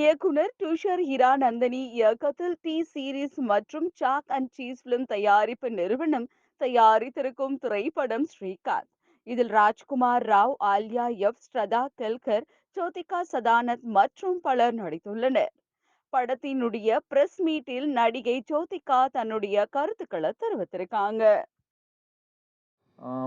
இயக்குனர் துஷார் ஹிராநந்தனி இயக்கத்தில் D series மற்றும் சாக் அண்ட் சீஸ் பிலிம் தயாரிப்பு நிறுவனம் தயாரித்திருக்கும் திரைப்படம் ஸ்ரீகாந்த். இதில் ராஜ்குமார் ராவ், ஆல்யா எஃப், ஸ்ரதா கெல்கர், ஜோதிகா சதானந்த் மற்றும் பலர் நடித்துள்ளனர். படத்தினுடைய பிரஸ் மீட்டில் நடிகை ஜோதிகா தன்னுடைய கருத்துக்களை தெரிவித்திருக்காங்க.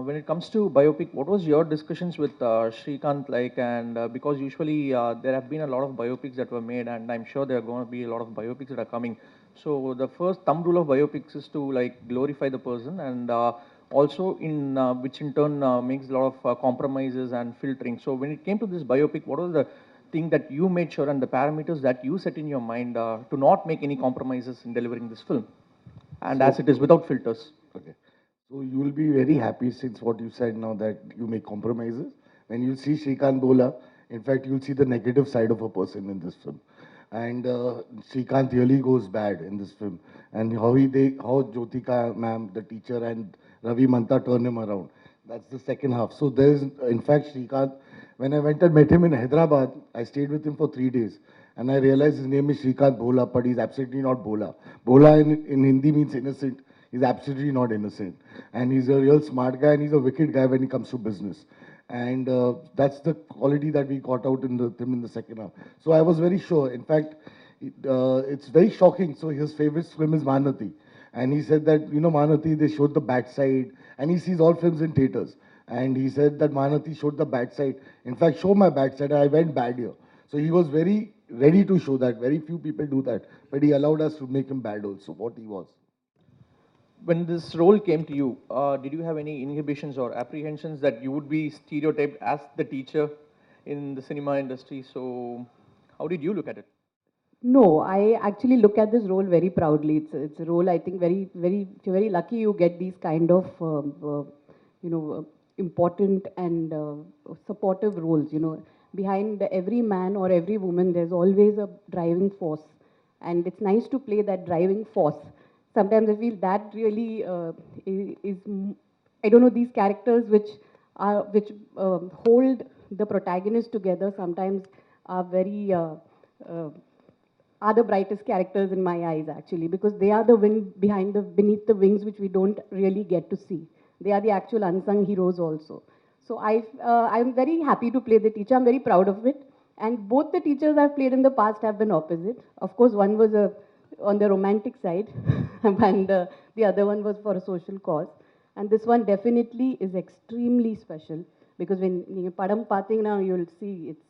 When it comes to biopic, what was your discussions with Srikanth like? And because usually there have been a lot of biopics that were made, and I'm sure there are going to be a lot of biopics that are coming. So the first thumb rule of biopics is to like glorify the person, and also in which in turn makes a lot of compromises and filtering. So when it came to this biopic, what was the thing that you made sure and the parameters that you set in your mind to not make any compromises in delivering this film, and as it is without filters? Okay. So you will be very happy since what you said now that you make compromises. When you see Srikanth Bola, in fact, you'll see the negative side of a person in this film. And Srikanth really goes bad in this film. And how Jyotika ma'am, the teacher, and Ravi Manta turn him around. That's the second half. So there's, in fact, Srikanth, when I went and met him in Hyderabad, I stayed with him for 3 days. And I realized his name is Srikanth Bola, but he's absolutely not Bola. Bola in Hindi means innocent. He's absolutely not innocent. And he's a real smart guy and he's a wicked guy when it comes to business. And that's the quality that we got out in him in the second half. So I was very sure. In fact, it's very shocking. So his favorite film is Mahanati. And he said that, Mahanati, they showed the bad side. And he sees all films in theaters. And he said that Mahanati showed the bad side. In fact, show my bad side. I went bad here. So he was very ready to show that. Very few people do that. But he allowed us to make him bad also, what he was. When this role came to you, did you have any inhibitions or apprehensions that you would be stereotyped as the teacher in the cinema industry? So, how did you look at it? No, I actually look at this role very proudly. It's a role I think you're very lucky you get these kind of important and supportive roles. Behind every man or every woman, there's always a driving force, and it's nice to play that driving force. Sometimes I feel that really is I don't know, these characters which hold the protagonist together sometimes are very are the brightest characters in my eyes actually, because they are the wind beneath the wings which we don't really get to see. They are the actual unsung heroes also. So I'm very happy to play the teacher. I'm very proud of it. And both the teachers I've played in the past have been opposite. Of course, one was on the romantic side, and the other one was for a social cause. And this one definitely is extremely special, because when you padam pathing now, you'll see it's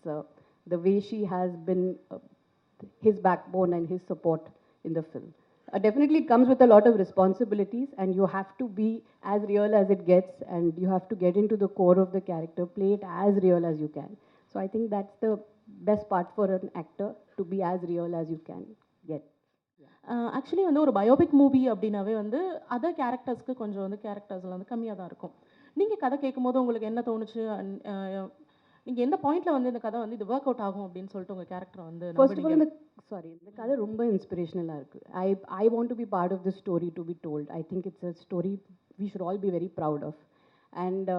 the way she has been his backbone and his support in the film. Definitely it comes with a lot of responsibilities, and you have to be as real as it gets, and you have to get into the core of the character, play it as real as you can. So I think that's the best part for an actor, to be as real as you can get. Actually வந்து ஒரு biopic movie அப்படின்னாவே வந்து other கேரக்டர்ஸ்க்கு கொஞ்சம் வந்து கேரக்டர்ஸில் வந்து கம்மியாக தான் இருக்கும். நீங்கள் கதை கேட்கும்போது உங்களுக்கு என்ன தோணுச்சு? நீங்கள் எந்த பாயிண்ட்ல வந்து இந்த கதை வந்து இது ஒர்க் அவுட் ஆகும் அப்படின்னு சொல்லிட்டு உங்கள் கேரக்டர் வந்து? ஃபர்ஸ்ட் ஆஃப் ஆல் இந்த கதை ரொம்ப இன்ஸ்பிரேஷனலாக இருக்குது. I want to be part of the story to be told. I think it's a story we should all be very proud of. And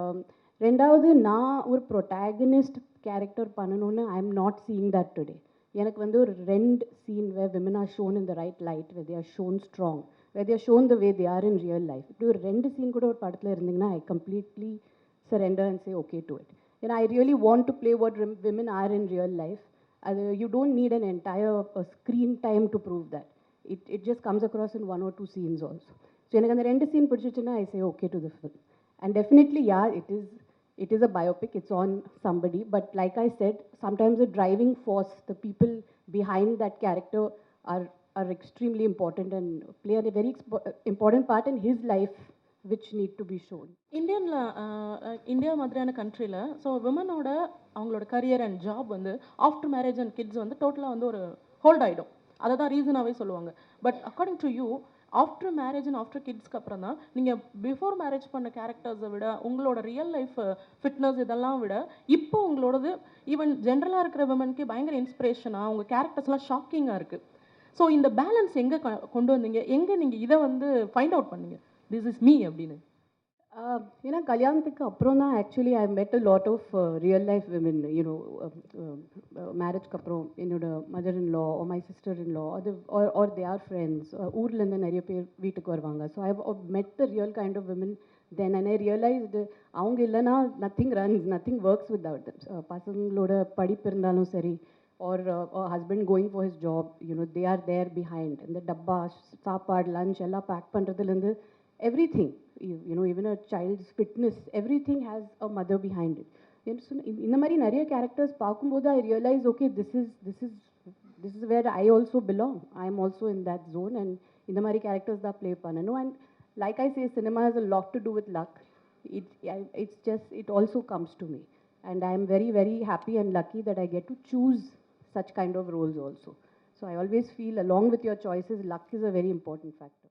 ரெண்டாவது, நான் ஒரு ப்ரொட்டாகனிஸ்ட் கேரக்டர் பண்ணணும்னு I am not seeing that today. எனக்கு வந்து ஒரு 2 scene where women are shown in the right light, where they are shown strong, where they are shown the way they are in real life. இப்படி ஒரு 2 scene கூட ஒரு படத்தில் இருந்தீங்கன்னா I completely surrender and say okay to it. And I really want to play what women are in real life. You don't need an entire screen time to prove that. It just comes across in 1 or 2 scenes also. So எனக்கு அந்த 2 scene பிடிச்சிச்சுன்னா I say okay to the film. And definitely, yeah, it is a biopic, it's on somebody, but like I said, sometimes the driving force, the people behind that character are extremely important and play a very important part in his life, which need to be shown. India மாதிரியான கண்ட்ரியில் so விமனோட அவங்களோட career and job வந்து after marriage and kids வந்து டோட்டலாக வந்து ஒரு hold ஆகிடும். அதை தான் ரீசனாகவே சொல்லுவாங்க. But according to you, after marriage and after கிட்ஸ்க்கு அப்புறம் தான் நீங்கள் பிஃபோர் மேரேஜ் பண்ண கேரக்டர்ஸை விட உங்களோட ரியல் லைஃப் ஃபிட்னஸ் இதெல்லாம் விட இப்போ உங்களோடது ஈவன் ஜென்ரலாக இருக்கிற விமனுக்கு பயங்கர இன்ஸ்பிரேஷனாக உங்கள் கேரக்டர்ஸ்லாம் ஷாக்கிங்காக இருக்குது. ஸோ இந்த பேலன்ஸ் எங்கே கொண்டு வந்தீங்க? எங்கே நீங்கள் இதை வந்து ஃபைண்ட் அவுட் பண்ணீங்க திஸ் இஸ் மீ அப்படின்னு? ஏன்னா கல்யாணத்துக்கு அப்புறம் தான் actually I met a lot of real life women, மேரேஜ்க்கு அப்புறம் என்னோட mother in law or my sister in law or they are friends, ஊர்லேருந்து நிறைய பேர் வீட்டுக்கு வருவாங்க. So I met the real kind of women then and I realized அவங்க இல்லைன்னா nothing runs, nothing works without them. பசங்களோட படிப்பு இருந்தாலும் சரி or husband going for his job, they are there behind. இந்த டப்பா சாப்பாடு லஞ்ச் எல்லாம் back பண்ணுறதுலேருந்து everything, even a child's fitness, everything has a mother behind it. இந்த மாதிரி நிறைய கேரக்டர்ஸ் பார்க்கும்போது ஐ realise okay this is where I also belong. I am also in that zone and இந்த மாதிரி கேரக்டர்ஸ் தான் ப்ளே பண்ணணும். And like I say, cinema has a lot to do with luck. It's just, it also comes to me. And I am very, very happy and lucky that I get to choose such kind of roles also. So I always feel along with your choices, luck is a very important factor.